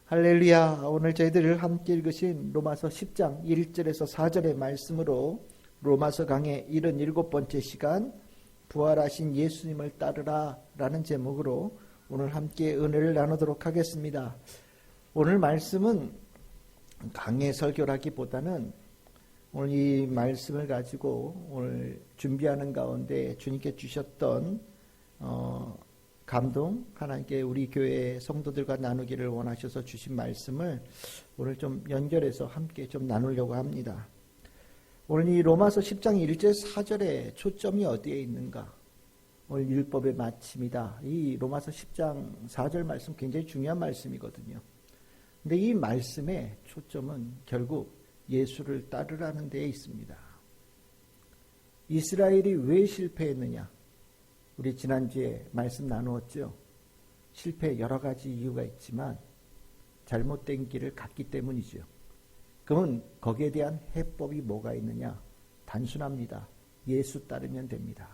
할렐루야. 오늘 저희들 함께 읽으신 로마서 10장 1절에서 4절의 말씀으로 로마서 강의 77번째 시간 부활하신 예수님을 따르라 라는 제목으로 오늘 함께 은혜를 나누도록 하겠습니다. 오늘 말씀은 강의 설교라기보다는 오늘 이 말씀을 가지고 오늘 준비하는 가운데 주님께 주셨던 감동, 하나님께 우리 교회 성도들과 나누기를 원하셔서 주신 말씀을 오늘 좀 연결해서 함께 좀 나누려고 합니다. 오늘 이 로마서 10장 1절 4절에 초점이 어디에 있는가? 오늘 율법의 마침이다. 이 로마서 10장 4절 말씀 굉장히 중요한 말씀이거든요. 근데 이 말씀의 초점은 결국 예수를 따르라는 데에 있습니다. 이스라엘이 왜 실패했느냐? 우리 지난주에 말씀 나누었죠. 실패 여러 가지 이유가 있지만 잘못된 길을 갔기 때문이죠. 그러면 거기에 대한 해법이 뭐가 있느냐? 단순합니다. 예수 따르면 됩니다.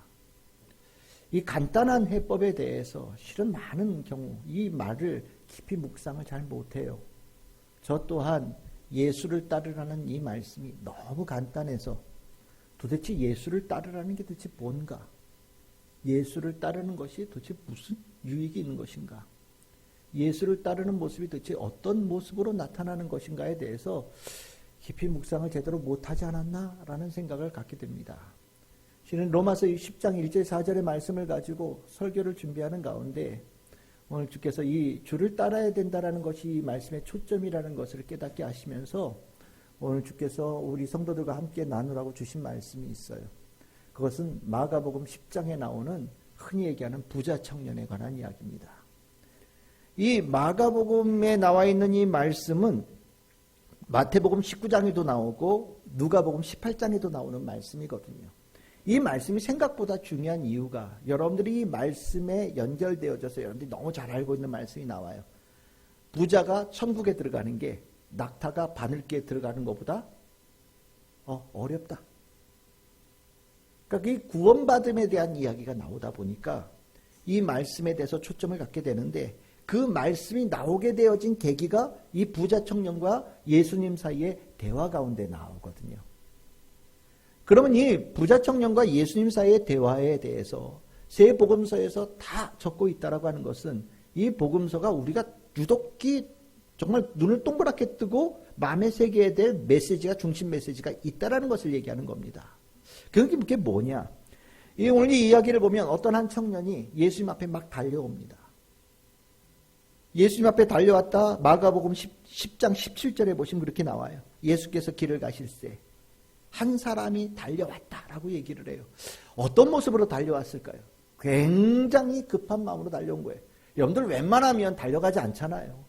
이 간단한 해법에 대해서 실은 많은 경우 이 말을 깊이 묵상을 잘 못해요. 저 또한 예수를 따르라는 이 말씀이 너무 간단해서 도대체 예수를 따르라는 게 도대체 뭔가? 예수를 따르는 것이 도대체 무슨 유익이 있는 것인가? 예수를 따르는 모습이 도대체 어떤 모습으로 나타나는 것인가에 대해서 깊이 묵상을 제대로 못하지 않았나라는 생각을 갖게 됩니다. 실은 로마서 10장 1절 4절의 말씀을 가지고 설교를 준비하는 가운데 오늘 주께서 이 주를 따라야 된다라는 것이 이 말씀의 초점이라는 것을 깨닫게 하시면서 오늘 주께서 우리 성도들과 함께 나누라고 주신 말씀이 있어요. 그것은 마가복음 10장에 나오는 흔히 얘기하는 부자 청년에 관한 이야기입니다. 이 마가복음에 나와 있는 이 말씀은 마태복음 19장에도 나오고 누가복음 18장에도 나오는 말씀이거든요. 이 말씀이 생각보다 중요한 이유가 여러분들이 이 말씀에 연결되어져서 여러분들이 너무 잘 알고 있는 말씀이 나와요. 부자가 천국에 들어가는 게 낙타가 바늘기에 들어가는 것보다 어렵다. 그러니까 이 구원받음에 대한 이야기가 나오다 보니까 이 말씀에 대해서 초점을 갖게 되는데 그 말씀이 나오게 되어진 계기가 이 부자 청년과 예수님 사이의 대화 가운데 나오거든요. 그러면 이 부자 청년과 예수님 사이의 대화에 대해서 세 복음서에서 다 적고 있다라고 하는 것은 이 복음서가 우리가 유독히 정말 눈을 동그랗게 뜨고 마음에 새겨야 될 메시지가 중심 메시지가 있다라는 것을 얘기하는 겁니다. 그게 뭐냐? 오늘 이 이야기를 보면 어떤 한 청년이 예수님 앞에 막 달려옵니다. 예수님 앞에 달려왔다 마가복음 10장 17절에 보시면 그렇게 나와요. 예수께서 길을 가실새 한 사람이 달려왔다라고 얘기를 해요. 어떤 모습으로 달려왔을까요? 굉장히 급한 마음으로 달려온 거예요. 여러분들 웬만하면 달려가지 않잖아요.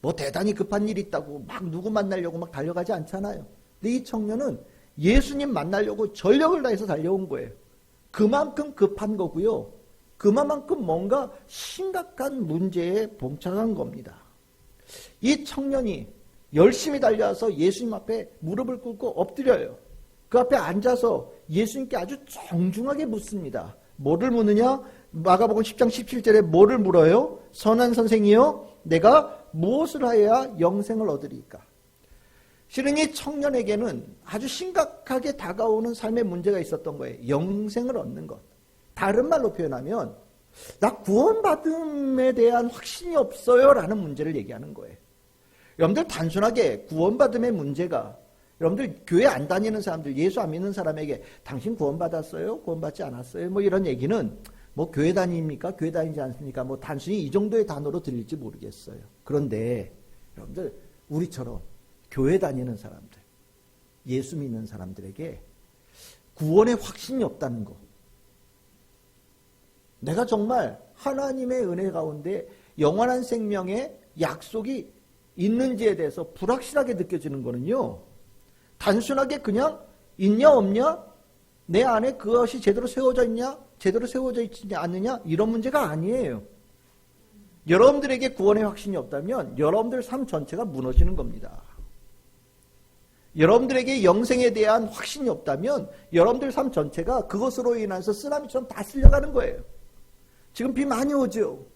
뭐 대단히 급한 일이 있다고 막 누구 만나려고 막 달려가지 않잖아요. 근데 이 청년은 예수님 만나려고 전력을 다해서 달려온 거예요. 그만큼 급한 거고요. 그만큼 뭔가 심각한 문제에 봉착한 겁니다. 이 청년이 열심히 달려와서 예수님 앞에 무릎을 꿇고 엎드려요. 그 앞에 앉아서 예수님께 아주 정중하게 묻습니다. 뭐를 묻느냐? 마가복음 10장 17절에 뭐를 물어요? 선한 선생이여 내가 무엇을 하여야 영생을 얻으리까? 실은 이 청년에게는 아주 심각하게 다가오는 삶의 문제가 있었던 거예요. 영생을 얻는 것. 다른 말로 표현하면 나 구원받음에 대한 확신이 없어요 라는 문제를 얘기하는 거예요. 여러분들 단순하게 구원받음의 문제가 여러분들 교회 안 다니는 사람들, 예수 안 믿는 사람에게 당신 구원받았어요? 구원받지 않았어요? 뭐 이런 얘기는 뭐 교회 다닙니까? 교회 다니지 않습니까? 뭐 단순히 이 정도의 단어로 들릴지 모르겠어요. 그런데 여러분들 우리처럼 교회 다니는 사람들, 예수 믿는 사람들에게 구원의 확신이 없다는 거. 내가 정말 하나님의 은혜 가운데 영원한 생명의 약속이 있는지에 대해서 불확실하게 느껴지는 거는요. 단순하게 그냥 있냐 없냐? 내 안에 그것이 제대로 세워져 있냐? 제대로 세워져 있지 않느냐? 이런 문제가 아니에요. 여러분들에게 구원의 확신이 없다면 여러분들 삶 전체가 무너지는 겁니다. 여러분들에게 영생에 대한 확신이 없다면 여러분들 삶 전체가 그것으로 인해서 쓰나미처럼 다 쓸려가는 거예요. 지금 비 많이 오죠.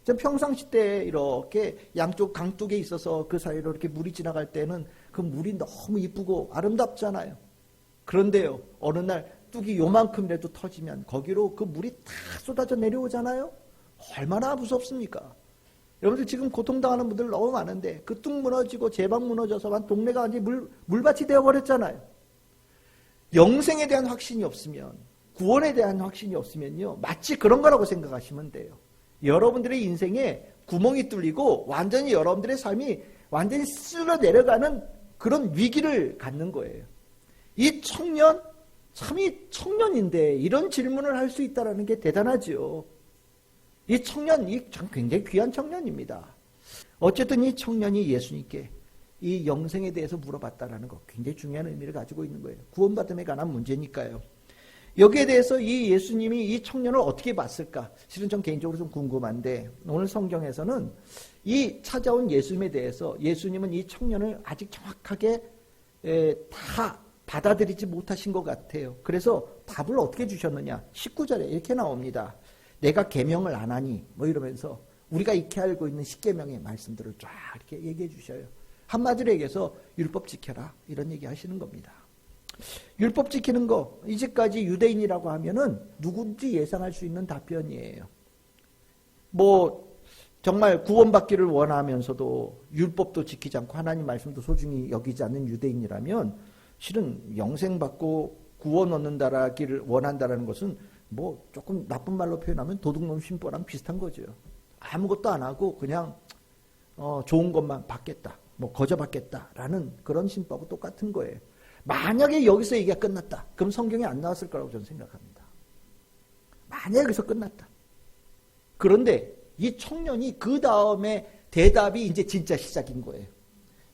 전 평상시 때 이렇게 양쪽 강둑에 있어서 그 사이로 이렇게 물이 지나갈 때는 그 물이 너무 이쁘고 아름답잖아요. 그런데요, 어느 날 뚝이 요만큼이라도 터지면 거기로 그 물이 다 쏟아져 내려오잖아요. 얼마나 무섭습니까? 여러분들 지금 고통당하는 분들 너무 많은데 그 뚝 무너지고 제방 무너져서 동네가 완전히 물밭이 되어버렸잖아요. 영생에 대한 확신이 없으면, 구원에 대한 확신이 없으면요, 마치 그런 거라고 생각하시면 돼요. 여러분들의 인생에 구멍이 뚫리고 완전히 여러분들의 삶이 완전히 쓸어 내려가는 그런 위기를 갖는 거예요. 이 청년, 참이 청년인데 이런 질문을 할 수 있다는 게 대단하죠. 이 청년, 이 굉장히 귀한 청년입니다. 어쨌든 이 청년이 예수님께 이 영생에 대해서 물어봤다는 거 굉장히 중요한 의미를 가지고 있는 거예요. 구원받음에 관한 문제니까요. 여기에 대해서 이 예수님이 이 청년을 어떻게 봤을까? 실은 전 개인적으로 좀 궁금한데 오늘 성경에서는 이 찾아온 예수님에 대해서 예수님은 이 청년을 아직 정확하게 다 받아들이지 못하신 것 같아요. 그래서 답을 어떻게 주셨느냐? 19절에 이렇게 나옵니다. 내가 계명을 안 하니 뭐 이러면서 우리가 익히 알고 있는 십계명의 말씀들을 쫙 이렇게 얘기해 주셔요. 한마디로 얘기해서 율법 지켜라 이런 얘기 하시는 겁니다. 율법 지키는 거, 이제까지 유대인이라고 하면은 누군지 예상할 수 있는 답변이에요. 뭐 정말 구원받기를 원하면서도 율법도 지키지 않고 하나님 말씀도 소중히 여기지 않는 유대인이라면 실은 영생받고 구원 얻는다라기를 원한다라는 것은 뭐 조금 나쁜 말로 표현하면 도둑놈 심보랑 비슷한 거죠. 아무것도 안 하고 그냥 좋은 것만 받겠다, 뭐 거저 받겠다라는 그런 심보하고 똑같은 거예요. 만약에 여기서 얘기가 끝났다, 그럼 성경에 안 나왔을 거라고 저는 생각합니다. 만약에 여기서 끝났다. 그런데 이 청년이 그 다음에 대답이 이제 진짜 시작인 거예요.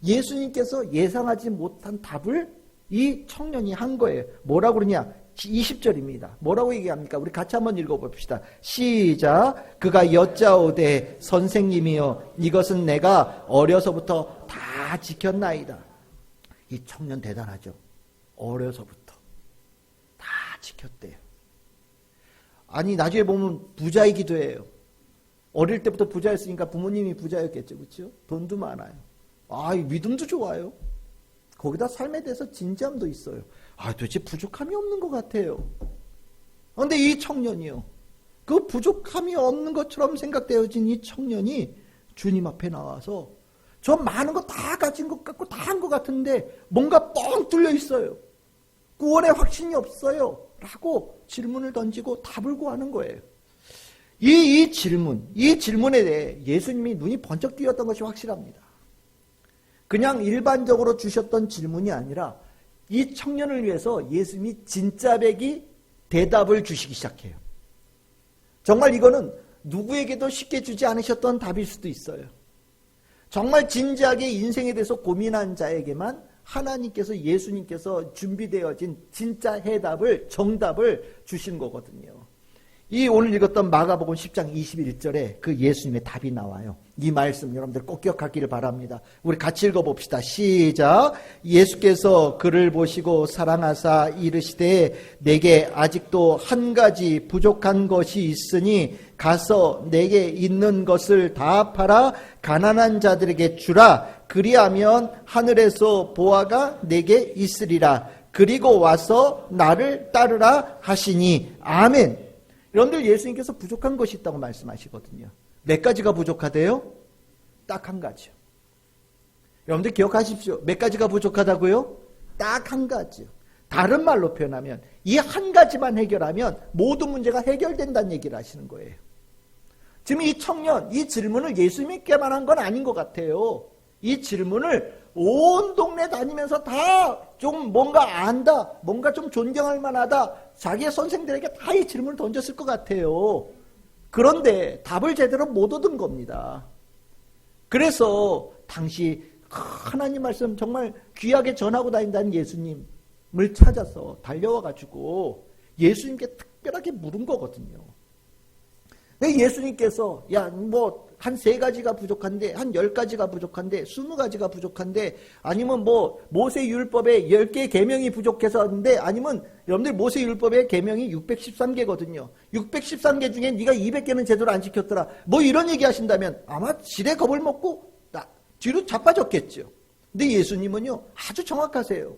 예수님께서 예상하지 못한 답을 이 청년이 한 거예요. 뭐라고 그러냐? 20절입니다. 뭐라고 얘기합니까? 우리 같이 한번 읽어봅시다. 시작. 그가 여짜오되 선생님이여 이것은 내가 어려서부터 다 지켰나이다. 이 청년 대단하죠. 어려서부터 다 지켰대요. 아니 나중에 보면 부자이기도 해요. 어릴 때부터 부자였으니까 부모님이 부자였겠죠. 그렇죠? 돈도 많아요. 믿음도 좋아요. 거기다 삶에 대해서 진지함도 있어요. 도대체 부족함이 없는 것 같아요. 그런데 이 청년이요, 그 부족함이 없는 것처럼 생각되어진 이 청년이 주님 앞에 나와서 저 많은 거 다 가진 것 같고 다 한 것 같은데 뭔가 뻥 뚫려 있어요. 구원의 확신이 없어요. 라고 질문을 던지고 답을 구하는 거예요. 이 질문에 대해 예수님이 눈이 번쩍 뜨였던 것이 확실합니다. 그냥 일반적으로 주셨던 질문이 아니라 이 청년을 위해서 예수님이 진짜배기 대답을 주시기 시작해요. 정말 이거는 누구에게도 쉽게 주지 않으셨던 답일 수도 있어요. 정말 진지하게 인생에 대해서 고민한 자에게만 하나님께서, 예수님께서 준비되어진 진짜 해답을, 정답을 주신 거거든요. 이 오늘 읽었던 마가복음 10장 21절에 그 예수님의 답이 나와요. 이 말씀 여러분들 꼭 기억하기를 바랍니다. 우리 같이 읽어봅시다. 시작. 예수께서 그를 보시고 사랑하사 이르시되 내게 아직도 한 가지 부족한 것이 있으니 가서 내게 있는 것을 다 팔아 가난한 자들에게 주라. 그리하면 하늘에서 보화가 내게 있으리라. 그리고 와서 나를 따르라 하시니 아멘. 여러분들 예수님께서 부족한 것이 있다고 말씀하시거든요. 몇 가지가 부족하대요? 딱 한 가지요. 여러분들 기억하십시오. 몇 가지가 부족하다고요? 딱 한 가지요. 다른 말로 표현하면 이 한 가지만 해결하면 모든 문제가 해결된다는 얘기를 하시는 거예요. 지금 이 청년, 이 질문을 예수님께만 한 건 아닌 것 같아요. 이 질문을 온 동네 다니면서 다 좀 뭔가 안다, 뭔가 좀 존경할 만하다, 자기의 선생들에게 다 이 질문을 던졌을 것 같아요. 그런데 답을 제대로 못 얻은 겁니다. 그래서 당시 하나님 말씀 정말 귀하게 전하고 다닌다는 예수님을 찾아서 달려와가지고 예수님께 특별하게 물은 거거든요. 예수님께서 한 3가지가 부족한데, 한 10가지가 부족한데, 20가지가 부족한데, 아니면 모세 율법에 10개의 계명이 부족해서인데, 아니면 여러분들 모세 율법의 계명이 613개거든요. 613개 중에 네가 200개는 제대로 안 지켰더라. 이런 얘기 하신다면 아마 지레 겁을 먹고 뒤로 자빠졌겠죠. 근데 예수님은요, 아주 정확하세요.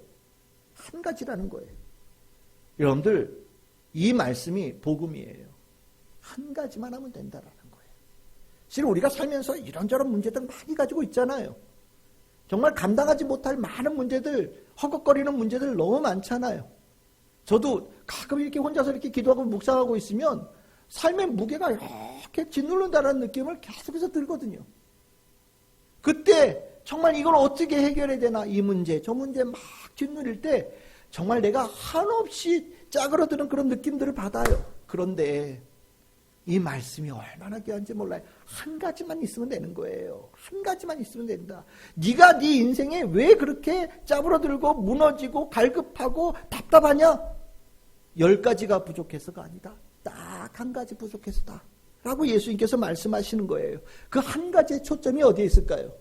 한 가지라는 거예요. 여러분들, 이 말씀이 복음이에요. 한 가지만 하면 된다라는 거예요. 실은 우리가 살면서 이런저런 문제들 많이 가지고 있잖아요. 정말 감당하지 못할 많은 문제들, 허걱거리는 문제들 너무 많잖아요. 저도 가끔 이렇게 혼자서 이렇게 기도하고 묵상하고 있으면 삶의 무게가 이렇게 짓누른다는 느낌을 계속해서 들거든요. 그때 정말 이걸 어떻게 해결해야 되나, 이 문제, 저 문제 막 짓누릴 때 정말 내가 한없이 짜그러드는 그런 느낌들을 받아요. 그런데 이 말씀이 얼마나 귀한지 몰라요. 한 가지만 있으면 되는 거예요. 한 가지만 있으면 된다. 네가 네 인생에 왜 그렇게 짜부러들고 무너지고 갈급하고 답답하냐? 10가지가 부족해서가 아니다. 딱 한 가지 부족해서다. 라고 예수님께서 말씀하시는 거예요. 그 한 가지의 초점이 어디에 있을까요?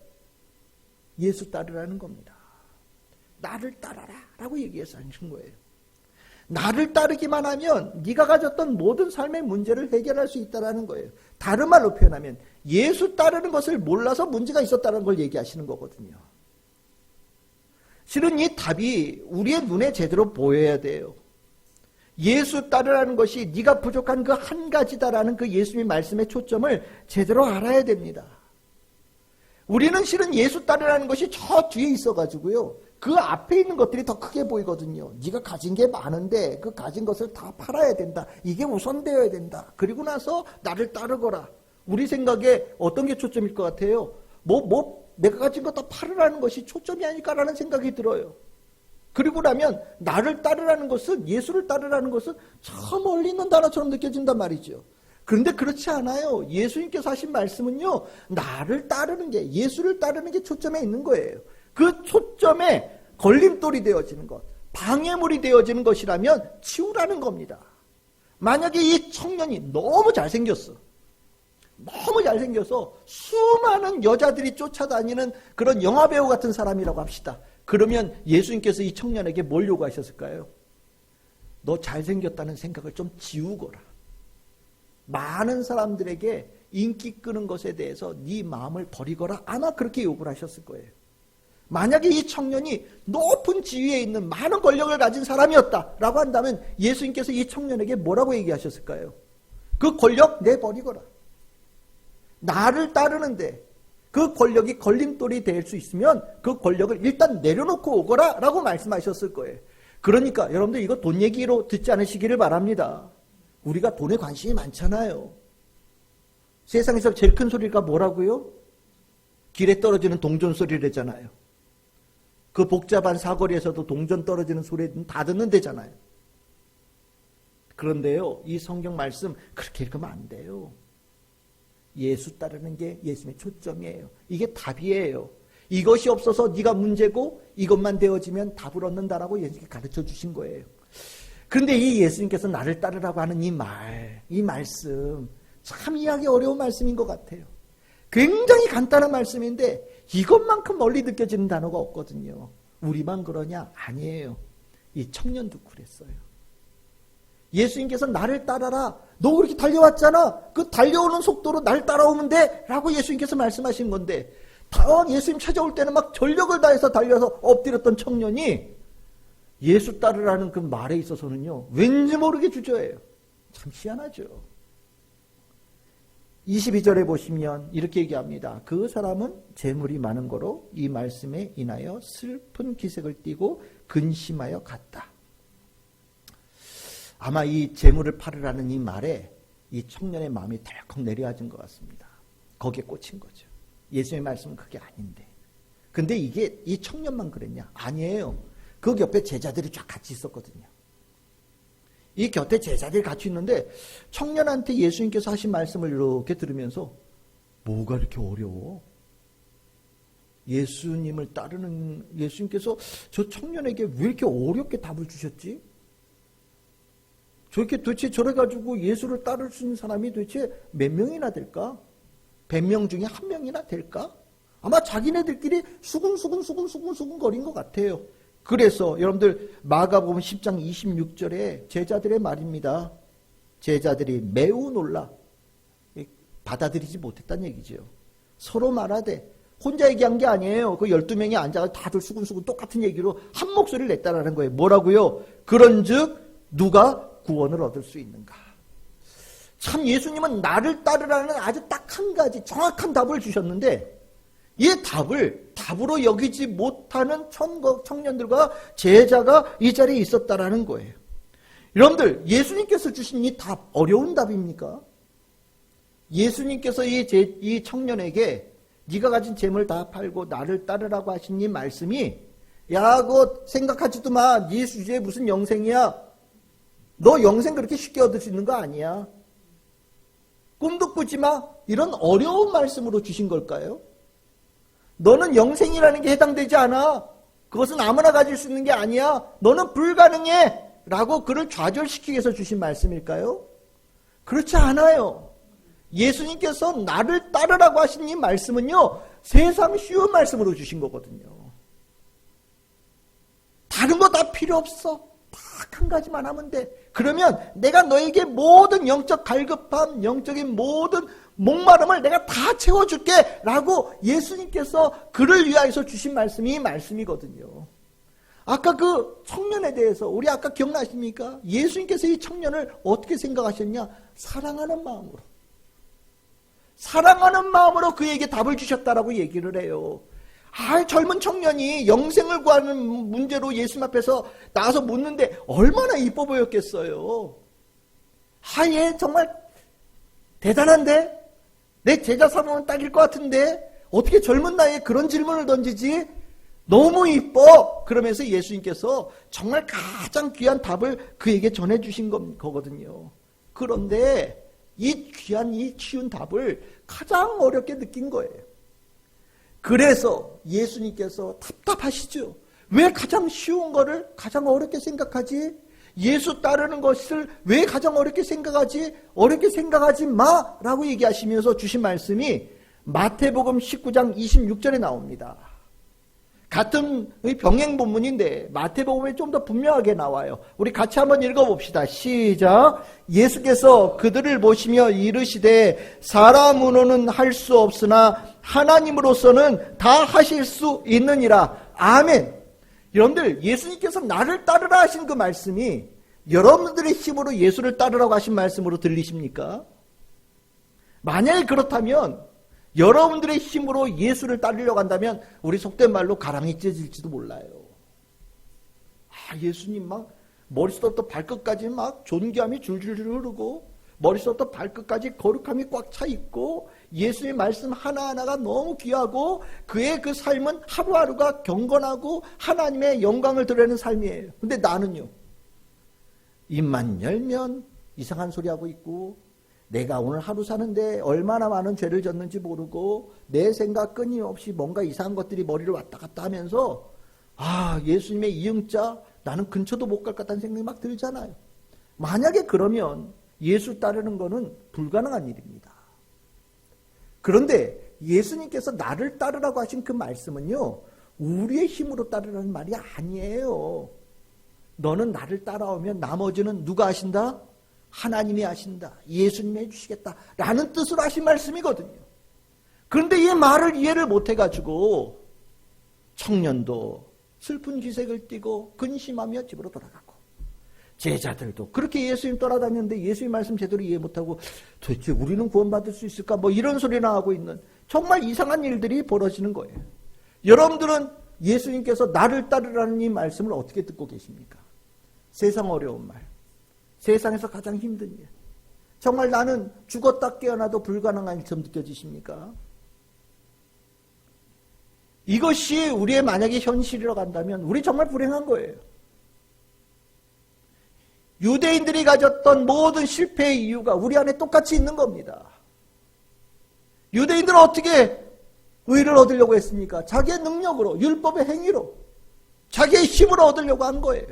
예수 따르라는 겁니다. 나를 따라라 라고 얘기해서 하신 거예요. 나를 따르기만 하면 네가 가졌던 모든 삶의 문제를 해결할 수 있다는 거예요. 다른 말로 표현하면 예수 따르는 것을 몰라서 문제가 있었다는 걸 얘기하시는 거거든요. 실은 이 답이 우리의 눈에 제대로 보여야 돼요. 예수 따르라는 것이 네가 부족한 그 한 가지다라는 그 예수님의 말씀의 초점을 제대로 알아야 됩니다. 우리는 실은 예수 따르라는 것이 저 뒤에 있어가지고요, 그 앞에 있는 것들이 더 크게 보이거든요. 네가 가진 게 많은데 그 가진 것을 다 팔아야 된다. 이게 우선되어야 된다. 그리고 나서 나를 따르거라. 우리 생각에 어떤 게 초점일 것 같아요? 내가 가진 거 다 팔으라는 것이 초점이 아닐까라는 생각이 들어요. 그리고 나면 나를 따르라는 것은, 예수를 따르라는 것은 저 멀리 있는 단어처럼 느껴진단 말이죠. 그런데 그렇지 않아요. 예수님께서 하신 말씀은요, 나를 따르는 게, 예수를 따르는 게 초점에 있는 거예요. 그 초점에 걸림돌이 되어지는 것, 방해물이 되어지는 것이라면 치우라는 겁니다. 만약에 이 청년이 너무 잘생겼어. 너무 잘생겨서 수많은 여자들이 쫓아다니는 그런 영화배우 같은 사람이라고 합시다. 그러면 예수님께서 이 청년에게 뭘 요구하셨을까요? 너 잘생겼다는 생각을 좀 지우거라. 많은 사람들에게 인기 끄는 것에 대해서 네 마음을 버리거라. 아마 그렇게 요구를 하셨을 거예요. 만약에 이 청년이 높은 지위에 있는 많은 권력을 가진 사람이었다라고 한다면 예수님께서 이 청년에게 뭐라고 얘기하셨을까요? 그 권력 내버리거라. 나를 따르는데 그 권력이 걸림돌이 될 수 있으면 그 권력을 일단 내려놓고 오거라 라고 말씀하셨을 거예요. 그러니까 여러분들 이거 돈 얘기로 듣지 않으시기를 바랍니다. 우리가 돈에 관심이 많잖아요. 세상에서 제일 큰 소리가 뭐라고요? 길에 떨어지는 동전 소리래잖아요. 그 복잡한 사거리에서도 동전 떨어지는 소리는 다 듣는 데잖아요. 그런데요, 이 성경 말씀 그렇게 읽으면 안 돼요. 예수 따르는 게 예수님의 초점이에요. 이게 답이에요. 이것이 없어서 네가 문제고 이것만 되어지면 답을 얻는다라고 예수님께 가르쳐 주신 거예요. 그런데 이 예수님께서 나를 따르라고 하는 이 말씀 참 이해하기 어려운 말씀인 것 같아요. 굉장히 간단한 말씀인데 이것만큼 멀리 느껴지는 단어가 없거든요. 우리만 그러냐? 아니에요. 이 청년도 그랬어요. 예수님께서 나를 따라라. 너 그렇게 달려왔잖아. 그 달려오는 속도로 날 따라오면 돼. 라고 예수님께서 말씀하신 건데, 예수님 찾아올 때는 막 전력을 다해서 달려서 엎드렸던 청년이 예수 따르라는 그 말에 있어서는요, 왠지 모르게 주저해요. 참 희한하죠. 22절에 보시면 이렇게 얘기합니다. 그 사람은 재물이 많은 거로 이 말씀에 인하여 슬픈 기색을 띠고 근심하여 갔다. 아마 이 재물을 팔으라는 이 말에 이 청년의 마음이 덜컥 내려앉은 것 같습니다. 거기에 꽂힌 거죠. 예수님의 말씀은 그게 아닌데. 근데 이게 이 청년만 그랬냐? 아니에요. 그 곁에 제자들이 쫙 같이 있었거든요. 이 곁에 제자들이 같이 있는데 청년한테 예수님께서 하신 말씀을 이렇게 들으면서 뭐가 이렇게 어려워? 예수님을 따르는 예수님께서 저 청년에게 왜 이렇게 어렵게 답을 주셨지? 저렇게 도대체 저래가지고 예수를 따를 수 있는 사람이 도대체 몇 명이나 될까? 100명 중에 한 명이나 될까? 아마 자기네들끼리 수근수근 거린 것 같아요. 그래서 여러분들 마가복음 10장 26절에 제자들의 말입니다. 제자들이 매우 놀라 받아들이지 못했다는 얘기죠. 서로 말하되, 혼자 얘기한 게 아니에요. 그 12명이 앉아서 다들 수근수근 똑같은 얘기로 한 목소리를 냈다라는 거예요. 뭐라고요? 그런즉 누가 구원을 얻을 수 있는가? 참 예수님은 나를 따르라는 아주 딱 한 가지 정확한 답을 주셨는데, 이 답으로 여기지 못하는 청년들과 제자가 이 자리에 있었다라는 거예요. 여러분들, 예수님께서 주신 이 답, 어려운 답입니까? 예수님께서 이 청년에게 네가 가진 재물 다 팔고 나를 따르라고 하신 이 말씀이, 야, 그거 생각하지도 마. 네 주제에 무슨 영생이야. 너 영생 그렇게 쉽게 얻을 수 있는 거 아니야. 꿈도 꾸지 마. 이런 어려운 말씀으로 주신 걸까요? 너는 영생이라는 게 해당되지 않아. 그것은 아무나 가질 수 있는 게 아니야. 너는 불가능해. 라고 그를 좌절시키기 위해서 주신 말씀일까요? 그렇지 않아요. 예수님께서 나를 따르라고 하신 이 말씀은요, 세상 쉬운 말씀으로 주신 거거든요. 다른 거 다 필요 없어. 딱 한 가지만 하면 돼. 그러면 내가 너에게 모든 영적 갈급함, 영적인 모든 목마름을 내가 다 채워줄게. 라고 예수님께서 그를 위하여서 주신 말씀이 이 말씀이거든요. 아까 그 청년에 대해서 우리 아까 기억나십니까? 예수님께서 이 청년을 어떻게 생각하셨냐? 사랑하는 마음으로. 사랑하는 마음으로 그에게 답을 주셨다라고 얘기를 해요. 젊은 청년이 영생을 구하는 문제로 예수님 앞에서 나와서 묻는데 얼마나 이뻐 보였겠어요. 얘 정말 대단한데? 내 제자 삼으면 딱일 것 같은데? 어떻게 젊은 나이에 그런 질문을 던지지? 너무 이뻐! 그러면서 예수님께서 정말 가장 귀한 답을 그에게 전해주신 거거든요. 그런데 이 귀한 이 쉬운 답을 가장 어렵게 느낀 거예요. 그래서 예수님께서 답답하시죠. 왜 가장 쉬운 거를 가장 어렵게 생각하지? 예수 따르는 것을 왜 가장 어렵게 생각하지? 어렵게 생각하지 마! 라고 얘기하시면서 주신 말씀이 마태복음 19장 26절에 나옵니다. 같은 병행 본문인데 마태복음에 좀 더 분명하게 나와요. 우리 같이 한번 읽어봅시다. 시작. 예수께서 그들을 보시며 이르시되 사람으로는 할 수 없으나 하나님으로서는 다 하실 수 있느니라. 아멘. 여러분들, 예수님께서 나를 따르라 하신 그 말씀이 여러분들의 힘으로 예수를 따르라고 하신 말씀으로 들리십니까? 만약에 그렇다면 여러분들의 힘으로 예수를 따르려고 한다면 우리 속된 말로 가랑이 찢어질지도 몰라요. 예수님 막 머리부터 발끝까지 막 존귀함이 줄줄 흐르고 머리부터 발끝까지 거룩함이 꽉 차 있고 예수의 말씀 하나하나가 너무 귀하고 그의 그 삶은 하루하루가 경건하고 하나님의 영광을 드러내는 삶이에요. 근데 나는요, 입만 열면 이상한 소리 하고 있고 내가 오늘 하루 사는데 얼마나 많은 죄를 졌는지 모르고 내 생각 끊임없이 뭔가 이상한 것들이 머리를 왔다 갔다 하면서 예수님의 이응자 나는 근처도 못 갈 것 같다는 생각이 막 들잖아요. 만약에 그러면 예수 따르는 거는 불가능한 일입니다. 그런데 예수님께서 나를 따르라고 하신 그 말씀은요, 우리의 힘으로 따르라는 말이 아니에요. 너는 나를 따라오면 나머지는 누가 하신다? 하나님이 하신다. 예수님이 해주시겠다. 라는 뜻으로 하신 말씀이거든요. 그런데 이 말을 이해를 못해가지고 청년도 슬픈 기색을 띠고 근심하며 집으로 돌아가고 제자들도 그렇게 예수님 따라다녔는데 예수님 말씀 제대로 이해 못하고 도대체 우리는 구원받을 수 있을까? 이런 소리나 하고 있는 정말 이상한 일들이 벌어지는 거예요. 여러분들은 예수님께서 나를 따르라는 이 말씀을 어떻게 듣고 계십니까? 세상 어려운 말, 세상에서 가장 힘든 일, 정말 나는 죽었다 깨어나도 불가능한 일처럼 느껴지십니까? 이것이 우리의 만약에 현실이라고 한다면 우리 정말 불행한 거예요. 유대인들이 가졌던 모든 실패의 이유가 우리 안에 똑같이 있는 겁니다. 유대인들은 어떻게 의를 얻으려고 했습니까? 자기의 능력으로, 율법의 행위로, 자기의 힘으로 얻으려고 한 거예요.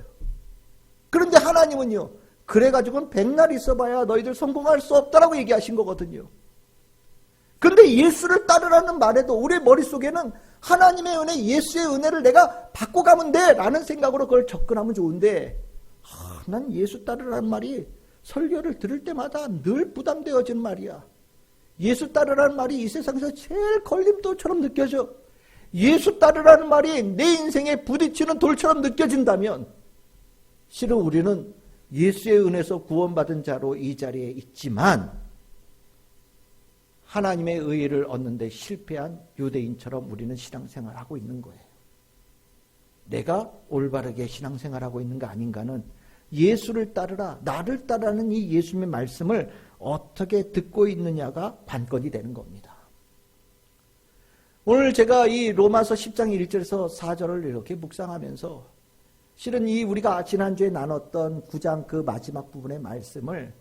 그런데 하나님은요, 그래가지고는 백날 있어봐야 너희들 성공할 수 없다라고 얘기하신 거거든요. 근데 예수를 따르라는 말에도 우리 머릿속에는 하나님의 은혜, 예수의 은혜를 내가 받고 가면 돼 라는 생각으로 그걸 접근하면 좋은데, 난 예수 따르라는 말이 설교를 들을 때마다 늘 부담되어지는 말이야. 예수 따르라는 말이 이 세상에서 제일 걸림돌처럼 느껴져. 예수 따르라는 말이 내 인생에 부딪히는 돌처럼 느껴진다면 실은 우리는 예수의 은혜에서 구원받은 자로 이 자리에 있지만 하나님의 의의를 얻는 데 실패한 유대인처럼 우리는 신앙생활을 하고 있는 거예요. 내가 올바르게 신앙생활하고 있는 거 아닌가는 예수를 따르라, 나를 따르라는 이 예수님의 말씀을 어떻게 듣고 있느냐가 관건이 되는 겁니다. 오늘 제가 이 로마서 10장 1절에서 4절을 이렇게 묵상하면서 실은 이 우리가 지난주에 나눴던 9장 그 마지막 부분의 말씀을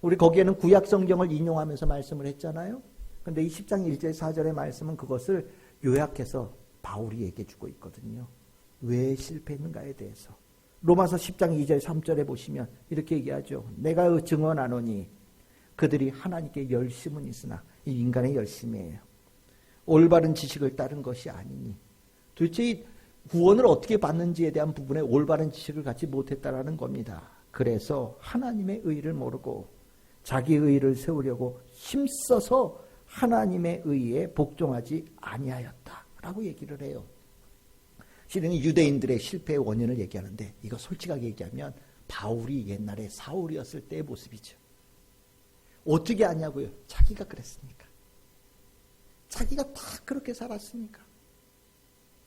우리 거기에는 구약 성경을 인용하면서 말씀을 했잖아요. 그런데 이 10장 1절 4절의 말씀은 그것을 요약해서 바울이 얘기해 주고 있거든요. 왜 실패했는가에 대해서. 로마서 10장 2절 3절에 보시면 이렇게 얘기하죠. 내가 증언하노니 그들이 하나님께 열심은 있으나 이 인간의 열심이에요. 올바른 지식을 따른 것이 아니니. 도대체 이 구원을 어떻게 받는지에 대한 부분에 올바른 지식을 갖지 못했다라는 겁니다. 그래서 하나님의 의의를 모르고 자기 의의를 세우려고 힘써서 하나님의 의의에 복종하지 아니하였다라고 얘기를 해요. 실은 유대인들의 실패의 원인을 얘기하는데 이거 솔직하게 얘기하면 바울이 옛날에 사울이었을 때의 모습이죠. 어떻게 하냐고요? 자기가 그랬으니까. 자기가 다 그렇게 살았으니까.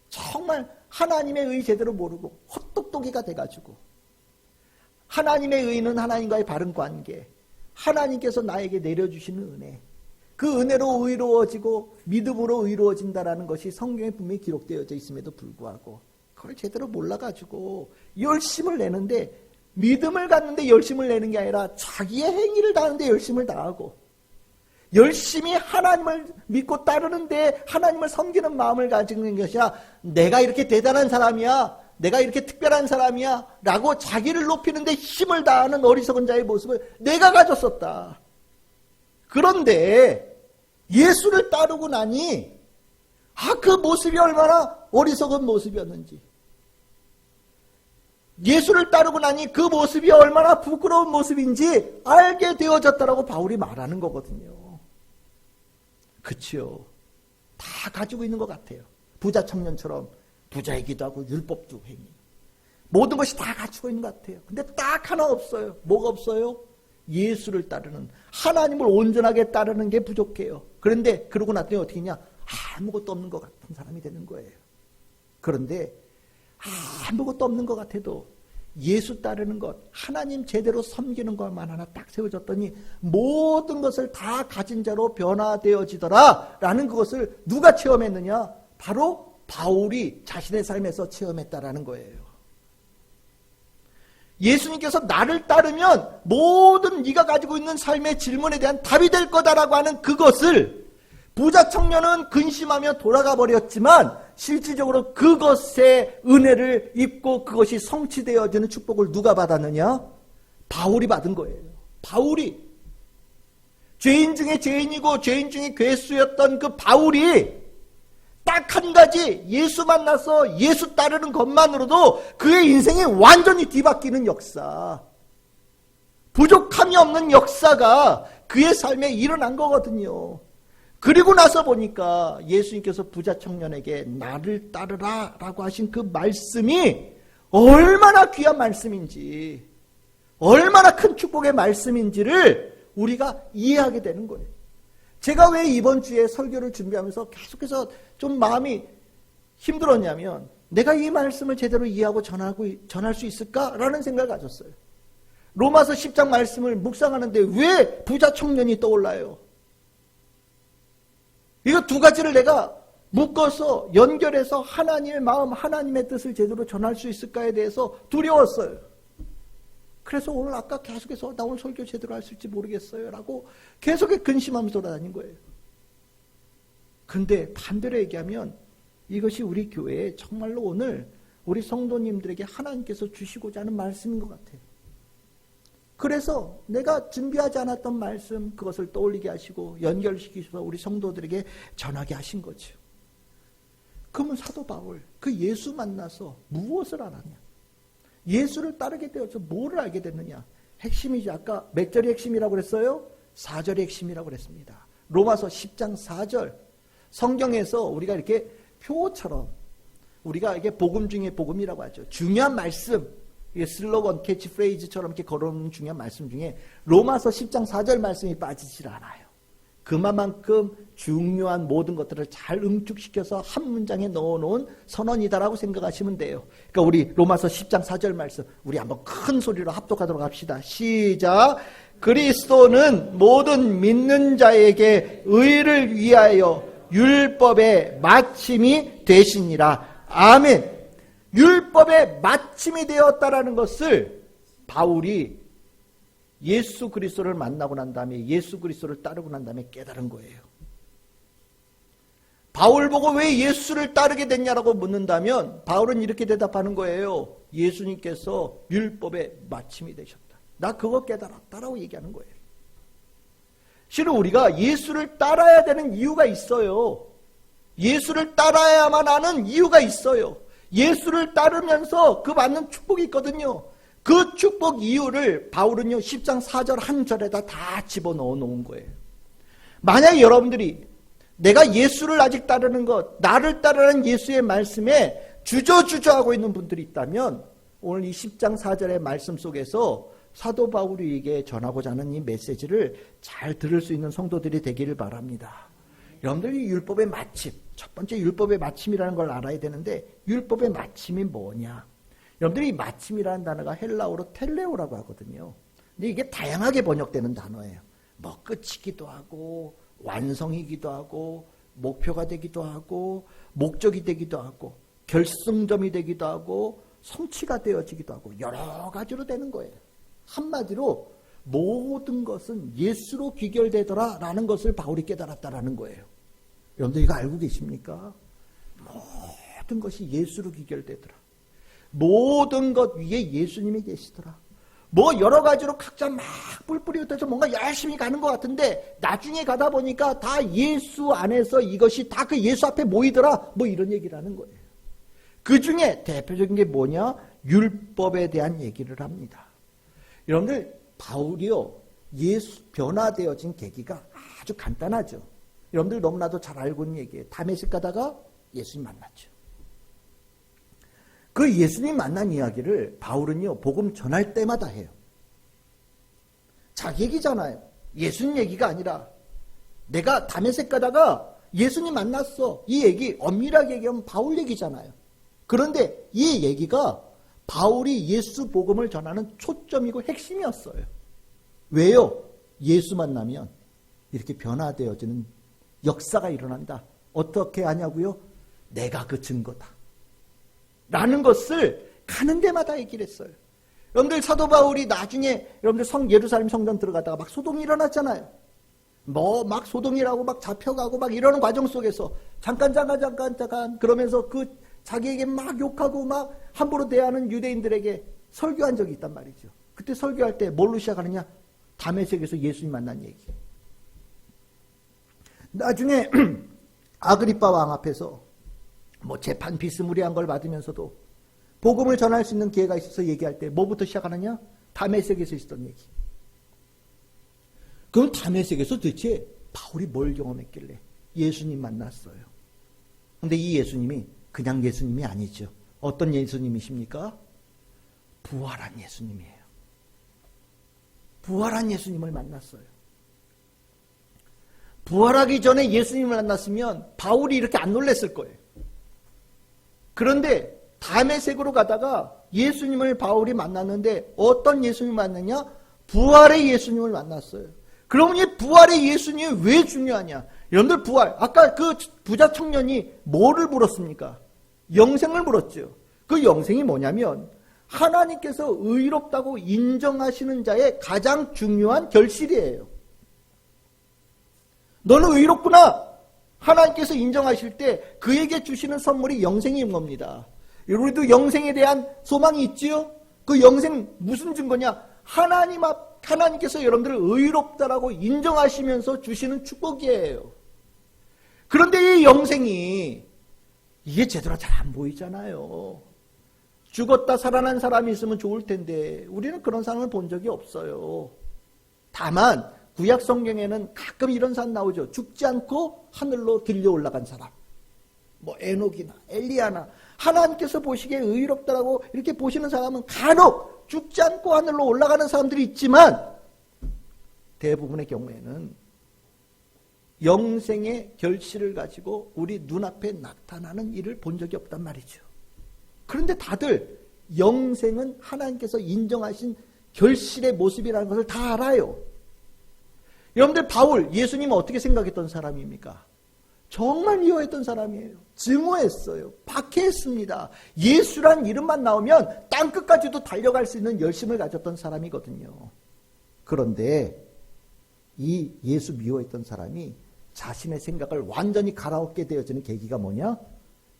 정말 하나님의 의 제대로 모르고 헛똑똑이가 돼가지고 하나님의 의는 하나님과의 바른 관계, 하나님께서 나에게 내려주시는 은혜, 그 은혜로 의로워지고 믿음으로 의로워진다라는 것이 성경에 분명히 기록되어져 있음에도 불구하고 그걸 제대로 몰라가지고 열심을 내는데, 믿음을 갖는데 열심을 내는 게 아니라 자기의 행위를 다하는데 열심을 다하고 열심히 하나님을 믿고 따르는데 하나님을 섬기는 마음을 가지는 것이 아니라 내가 이렇게 대단한 사람이야, 내가 이렇게 특별한 사람이야 라고 자기를 높이는데 힘을 다하는 어리석은 자의 모습을 내가 가졌었다. 그런데 예수를 따르고 나니 그 모습이 얼마나 어리석은 모습이었는지, 예수를 따르고 나니 그 모습이 얼마나 부끄러운 모습인지 알게 되어졌다라고 바울이 말하는 거거든요. 그치요. 다 가지고 있는 것 같아요. 부자 청년처럼 부자이기도 하고 율법도 행위, 모든 것이 다 갖추고 있는 것 같아요. 근데 딱 하나 없어요. 뭐가 없어요? 예수를 따르는, 하나님을 온전하게 따르는 게 부족해요. 그런데 그러고 났더니 어떻게 했냐? 아무것도 없는 것 같은 사람이 되는 거예요. 그런데 아무것도 없는 것 같아도 예수 따르는 것, 하나님 제대로 섬기는 것만 하나 딱 세워졌더니 모든 것을 다 가진 자로 변화되어지더라 라는 그것을 누가 체험했느냐? 바로 바울이 자신의 삶에서 체험했다라는 거예요. 예수님께서 나를 따르면 모든 네가 가지고 있는 삶의 질문에 대한 답이 될 거다라고 하는 그것을 부자 청년은 근심하며 돌아가 버렸지만 실질적으로 그것의 은혜를 입고 그것이 성취되어지는 축복을 누가 받았느냐? 바울이 받은 거예요. 바울이. 죄인 중에 죄인이고 죄인 중에 괴수였던 그 바울이 딱 한 가지 예수 만나서 예수 따르는 것만으로도 그의 인생이 완전히 뒤바뀌는 역사, 부족함이 없는 역사가 그의 삶에 일어난 거거든요. 그리고 나서 보니까 예수님께서 부자 청년에게 나를 따르라 라고 하신 그 말씀이 얼마나 귀한 말씀인지, 얼마나 큰 축복의 말씀인지를 우리가 이해하게 되는 거예요. 제가 왜 이번 주에 설교를 준비하면서 계속해서 좀 마음이 힘들었냐면 내가 이 말씀을 제대로 이해하고 전할 수 있을까라는 생각을 가졌어요. 로마서 10장 말씀을 묵상하는데 왜 부자 청년이 떠올라요? 이거 두 가지를 내가 묶어서 연결해서 하나님의 마음, 하나님의 뜻을 제대로 전할 수 있을까에 대해서 두려웠어요. 그래서 오늘 아까 계속해서 나 오늘 설교 제대로 할 수 있을지 모르겠어요 라고 계속 근심하면서 돌아다닌 거예요. 근데 반대로 얘기하면 이것이 우리 교회에 정말로 오늘 우리 성도님들에게 하나님께서 주시고자 하는 말씀인 것 같아요. 그래서 내가 준비하지 않았던 말씀 그것을 떠올리게 하시고 연결시키셔서 우리 성도들에게 전하게 하신 거죠. 그러면 사도 바울 그 예수 만나서 무엇을 알았냐? 예수를 따르게 되어서 뭐를 알게 됐느냐? 핵심이지. 아까 몇 절이 핵심이라고 그랬어요? 4절이 핵심이라고 그랬습니다. 로마서 10장 4절. 성경에서 우리가 이렇게 표처럼 우리가 이게 복음 중에 복음이라고 하죠. 중요한 말씀, 슬로건, 캐치프레이즈처럼 이렇게 걸어놓는 중요한 말씀 중에 로마서 10장 4절 말씀이 빠지질 않아요. 그만큼 중요한 모든 것들을 잘 응축시켜서 한 문장에 넣어놓은 선언이다라고 생각하시면 돼요. 그러니까 우리 로마서 10장 4절 말씀 우리 한번 큰 소리로 합독하도록 합시다. 시작. 그리스도는 모든 믿는 자에게 의를 위하여 율법의 마침이 되시니라. 아멘. 율법의 마침이 되었다라는 것을 바울이 예수 그리스도를 만나고 난 다음에 예수 그리스도를 따르고 난 다음에 깨달은 거예요. 바울 보고 왜 예수를 따르게 됐냐라고 묻는다면 바울은 이렇게 대답하는 거예요. 예수님께서 율법의 마침이 되셨다. 나 그거 깨달았다라고 얘기하는 거예요. 실은 우리가 예수를 따라야 되는 이유가 있어요. 예수를 따라야만 하는 이유가 있어요. 예수를 따르면서 그 받는 축복이 있거든요. 그 축복 이유를 바울은요 10장 4절 한 절에다 다 집어넣어 놓은 거예요. 만약에 여러분들이 내가 예수를 아직 따르는 것, 나를 따르는 예수의 말씀에 주저주저하고 있는 분들이 있다면 오늘 이 10장 4절의 말씀 속에서 사도 바울이에게 전하고자 하는 이 메시지를 잘 들을 수 있는 성도들이 되기를 바랍니다. 여러분들이 율법의 마침, 첫 번째 율법의 마침이라는 걸 알아야 되는데 율법의 마침이 뭐냐? 여러분들이 마침이라는 단어가 헬라어로 텔레오라고 하거든요. 근데 이게 다양하게 번역되는 단어예요. 뭐 끝이기도 하고 완성이기도 하고 목표가 되기도 하고 목적이 되기도 하고 결승점이 되기도 하고 성취가 되어지기도 하고 여러 가지로 되는 거예요. 한마디로 모든 것은 예수로 귀결되더라라는 것을 바울이 깨달았다라는 거예요. 여러분들 이거 알고 계십니까? 모든 것이 예수로 귀결되더라. 모든 것 위에 예수님이 계시더라. 뭐 여러 가지로 각자 막 뿔뿔이 흩어져 뭔가 열심히 가는 것 같은데 나중에 가다 보니까 다 예수 안에서 이것이 다 그 예수 앞에 모이더라. 뭐 이런 얘기를 하는 거예요. 그 중에 대표적인 게 뭐냐? 율법에 대한 얘기를 합니다. 여러분들 바울이요 예수 변화되어진 계기가 아주 간단하죠. 여러분들 너무나도 잘 알고 있는 얘기예요. 다메섹 가다가 예수님 만났죠. 그 예수님 만난 이야기를 바울은요 복음 전할 때마다 해요. 자기 얘기잖아요. 예수님 얘기가 아니라 내가 다메섹 가다가 예수님 만났어. 이 얘기 엄밀하게 얘기하면 바울 얘기잖아요. 그런데 이 얘기가 바울이 예수 복음을 전하는 초점이고 핵심이었어요. 왜요? 예수 만나면 이렇게 변화되어지는 역사가 일어난다. 어떻게 하냐고요? 내가 그 증거다. 라는 것을 가는 데마다 얘기를 했어요. 여러분들 사도 바울이 나중에 여러분들 예루살렘 성전 들어가다가 막 소동이 일어났잖아요. 뭐 막 소동이라고 막 잡혀가고 막 이러는 과정 속에서 잠깐 그러면서 그 자기에게 막 욕하고 막 함부로 대하는 유대인들에게 설교한 적이 있단 말이죠. 그때 설교할 때 뭘로 시작하느냐? 다메섹에서 예수님 만난 얘기. 나중에 아그리빠 왕 앞에서 뭐 재판 비스무리한 걸 받으면서도 복음을 전할 수 있는 기회가 있어서 얘기할 때 뭐부터 시작하느냐? 다메섹에서 있었던 얘기. 그럼 다메섹에서 도대체 바울이 뭘 경험했길래 예수님 만났어요. 근데 이 예수님이 그냥 예수님이 아니죠. 어떤 예수님이십니까? 부활한 예수님이에요. 부활한 예수님을 만났어요. 부활하기 전에 예수님을 만났으면 바울이 이렇게 안 놀랐을 거예요. 그런데 다메섹으로 가다가 예수님을 바울이 만났는데 어떤 예수님을 만났냐? 부활의 예수님을 만났어요. 그러면 이 부활의 예수님이 왜 중요하냐? 여러분들 부활, 아까 그 부자 청년이 뭐를 물었습니까? 영생을 물었죠. 그 영생이 뭐냐면 하나님께서 의롭다고 인정하시는 자의 가장 중요한 결실이에요. 너는 의롭구나. 하나님께서 인정하실 때 그에게 주시는 선물이 영생인 겁니다. 우리도 영생에 대한 소망이 있지요? 그 영생 무슨 증거냐? 하나님 앞 하나님께서 여러분들을 의롭다라고 인정하시면서 주시는 축복이에요. 그런데 이 영생이 이게 제대로 잘 안 보이잖아요. 죽었다 살아난 사람이 있으면 좋을 텐데 우리는 그런 사람을 본 적이 없어요. 다만 구약 성경에는 가끔 이런 사람 나오죠. 죽지 않고 하늘로 들려 올라간 사람. 뭐 에녹이나 엘리야나 하나님께서 보시기에 의롭다라고 이렇게 보시는 사람은 간혹 죽지 않고 하늘로 올라가는 사람들이 있지만 대부분의 경우에는 영생의 결실을 가지고 우리 눈앞에 나타나는 일을 본 적이 없단 말이죠. 그런데 다들 영생은 하나님께서 인정하신 결실의 모습이라는 것을 다 알아요. 여러분들 바울, 예수님은 어떻게 생각했던 사람입니까? 정말 미워했던 사람이에요. 증오했어요. 박해했습니다. 예수란 이름만 나오면 땅끝까지도 달려갈 수 있는 열심을 가졌던 사람이거든요. 그런데 이 예수 미워했던 사람이 자신의 생각을 완전히 갈아엎게 되어지는 계기가 뭐냐?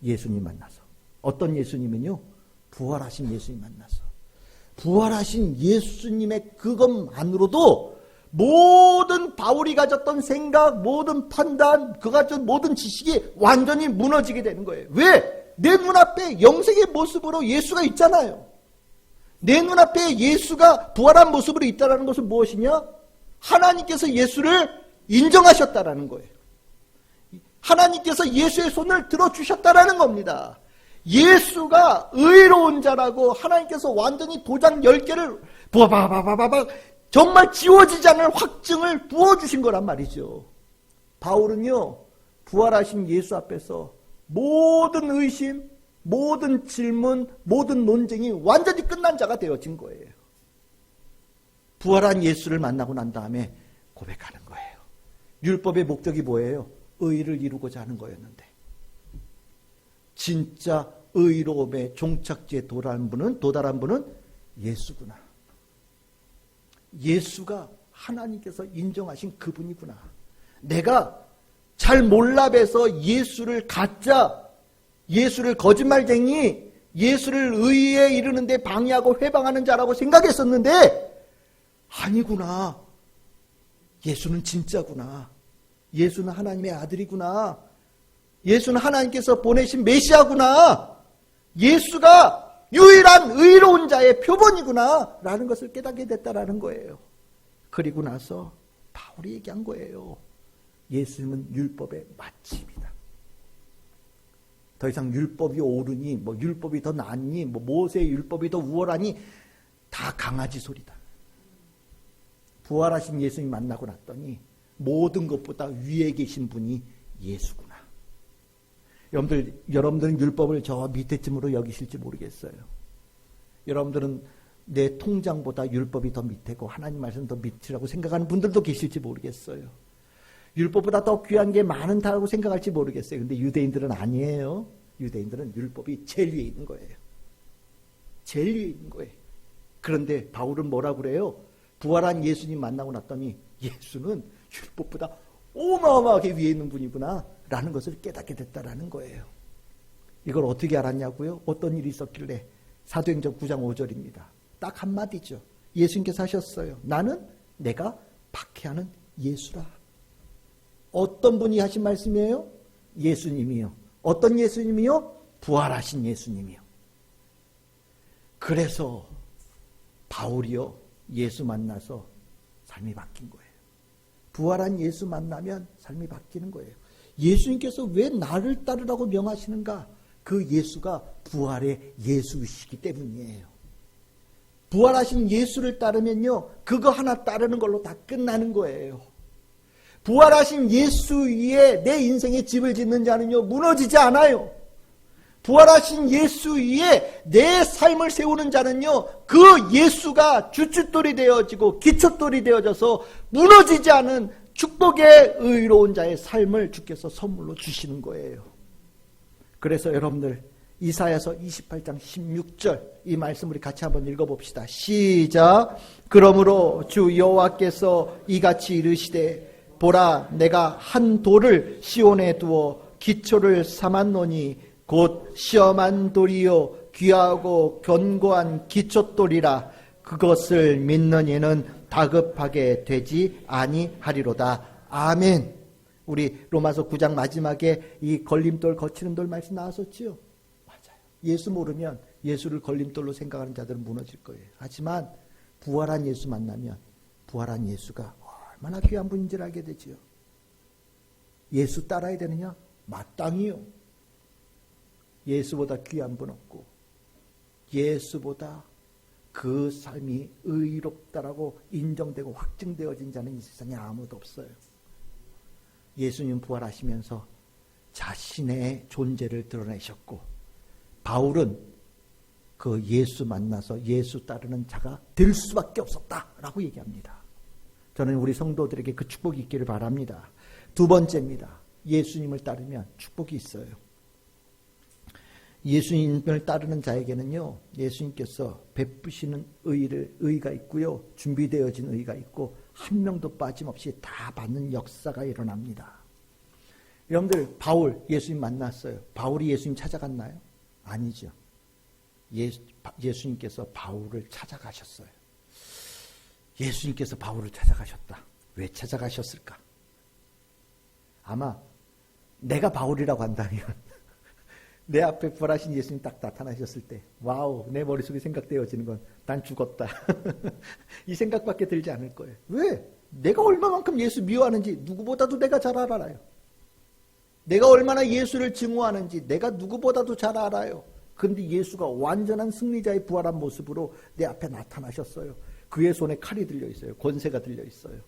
예수님 만나서. 어떤 예수님은요? 부활하신 예수님 만나서. 부활하신 예수님의 그것만으로도 모든 바울이 가졌던 생각, 모든 판단, 그 가진 모든 지식이 완전히 무너지게 되는 거예요. 왜? 내 눈앞에 영생의 모습으로 예수가 있잖아요. 내 눈앞에 예수가 부활한 모습으로 있다는 것은 무엇이냐? 하나님께서 예수를 인정하셨다라는 거예요. 하나님께서 예수의 손을 들어주셨다라는 겁니다. 예수가 의로운 자라고 하나님께서 완전히 도장 10개를 바바바바바박 정말 지워지지 않을 확증을 부어주신 거란 말이죠. 바울은요, 부활하신 예수 앞에서 모든 의심, 모든 질문, 모든 논쟁이 완전히 끝난 자가 되어진 거예요. 부활한 예수를 만나고 난 다음에 고백하는 거예요. 율법의 목적이 뭐예요? 의를 이루고자 하는 거였는데 진짜 의로움의 종착지에 도달한 분은 예수구나. 예수가 하나님께서 인정하신 그분이구나. 내가 잘 몰라봬서 예수를 가짜, 예수를 거짓말쟁이, 예수를 의에 이르는데 방해하고 회방하는 자라고 생각했었는데 아니구나. 예수는 진짜구나. 예수는 하나님의 아들이구나. 예수는 하나님께서 보내신 메시아구나. 예수가 유일한 의로운 자의 표본이구나 라는 것을 깨닫게 됐다라는 거예요. 그리고 나서 바울이 얘기한 거예요. 예수님은 율법의 마침이다. 더 이상 율법이 옳으니 뭐 율법이 더 낫니 뭐 모세의 율법이 더 우월하니 다 강아지 소리다. 부활하신 예수님 만나고 났더니 모든 것보다 위에 계신 분이 예수구나. 여러분들은 율법을 저 밑에쯤으로 여기실지 모르겠어요. 여러분들은 내 통장보다 율법이 더 밑에고 하나님 말씀 더 밑이라고 생각하는 분들도 계실지 모르겠어요. 율법보다 더 귀한 게 많다고 생각할지 모르겠어요. 근데 유대인들은 아니에요. 유대인들은 율법이 제일 위에 있는 거예요. 제일 위에 있는 거예요. 그런데 바울은 뭐라고 그래요? 부활한 예수님 만나고 났더니 예수는 율법보다 어마어마하게 위에 있는 분이구나 라는 것을 깨닫게 됐다라는 거예요. 이걸 어떻게 알았냐고요? 어떤 일이 있었길래? 사도행전 9장 5절입니다. 딱 한마디죠. 예수님께서 하셨어요. 나는 내가 박해하는 예수라. 어떤 분이 하신 말씀이에요? 예수님이요. 어떤 예수님이요? 부활하신 예수님이요. 그래서 바울이요, 예수 만나서 삶이 바뀐 거예요. 부활한 예수 만나면 삶이 바뀌는 거예요. 예수님께서 왜 나를 따르라고 명하시는가? 그 예수가 부활의 예수이시기 때문이에요. 부활하신 예수를 따르면요, 그거 하나 따르는 걸로 다 끝나는 거예요. 부활하신 예수 위에 내 인생의 집을 짓는 자는요, 무너지지 않아요. 부활하신 예수 위에 내 삶을 세우는 자는요, 그 예수가 주춧돌이 되어지고 기초돌이 되어져서 무너지지 않은 축복의 의로운 자의 삶을 주께서 선물로 주시는 거예요. 그래서 여러분들 이사야서 28장 16절 이 말씀 우리 같이 한번 읽어봅시다. 시작. 그러므로 주 여호와께서 이같이 이르시되 보라 내가 한 돌을 시온에 두어 기초를 삼았노니 곧 시험한 돌이요 귀하고 견고한 기초돌이라. 그것을 믿는 이는 다급하게 되지 아니하리로다. 아멘. 우리 로마서 9장 마지막에 이 걸림돌 거치는 돌 말씀 나왔었지요. 맞아요. 예수 모르면 예수를 걸림돌로 생각하는 자들은 무너질 거예요. 하지만 부활한 예수 만나면 부활한 예수가 얼마나 귀한 분인지를 알게 되지요. 예수 따라야 되느냐? 마땅히요. 예수보다 귀한 분 없고 예수보다 그 삶이 의롭다라고 인정되고 확증되어진 자는 이 세상에 아무도 없어요. 예수님 부활하시면서 자신의 존재를 드러내셨고 바울은 그 예수 만나서 예수 따르는 자가 될 수밖에 없었다라고 얘기합니다. 저는 우리 성도들에게 그 축복이 있기를 바랍니다. 두 번째입니다. 예수님을 따르면 축복이 있어요. 예수님을 따르는 자에게는요, 예수님께서 베푸시는 의가 있고요, 준비되어진 의가 있고 한 명도 빠짐없이 다 받는 역사가 일어납니다. 여러분들 바울 예수님 만났어요. 바울이 예수님 찾아갔나요? 아니죠. 예수님께서 바울을 찾아가셨어요. 예수님께서 바울을 찾아가셨다. 왜 찾아가셨을까? 아마 내가 바울이라고 한다면 내 앞에 부활하신 예수님 딱 나타나셨을 때 와우, 내 머릿속에 생각되어지는 건 난 죽었다. 이 생각밖에 들지 않을 거예요. 왜? 내가 얼마만큼 예수 미워하는지 누구보다도 내가 잘 알아요. 내가 얼마나 예수를 증오하는지 내가 누구보다도 잘 알아요. 그런데 예수가 완전한 승리자의 부활한 모습으로 내 앞에 나타나셨어요. 그의 손에 칼이 들려 있어요. 권세가 들려 있어요.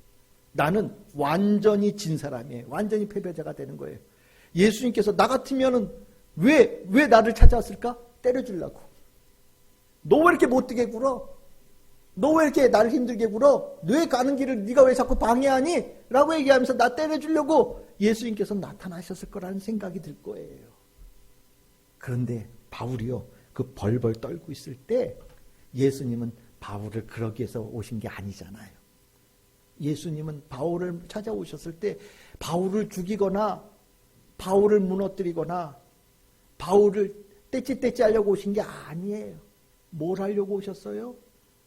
나는 완전히 진 사람이에요. 완전히 패배자가 되는 거예요. 예수님께서 나 같으면은 왜 나를 찾아왔을까? 때려주려고. 너 왜 이렇게 못되게 굴어? 너 왜 이렇게 나를 힘들게 굴어? 왜 가는 길을 네가 왜 자꾸 방해하니? 라고 얘기하면서 나 때려주려고 예수님께서 나타나셨을 거라는 생각이 들 거예요. 그런데 바울이요, 그 벌벌 떨고 있을 때 예수님은 바울을 그러기 위해서 오신 게 아니잖아요. 예수님은 바울을 찾아오셨을 때 바울을 죽이거나 바울을 무너뜨리거나 바울을 떼찌떼찌 하려고 오신 게 아니에요. 뭘 하려고 오셨어요?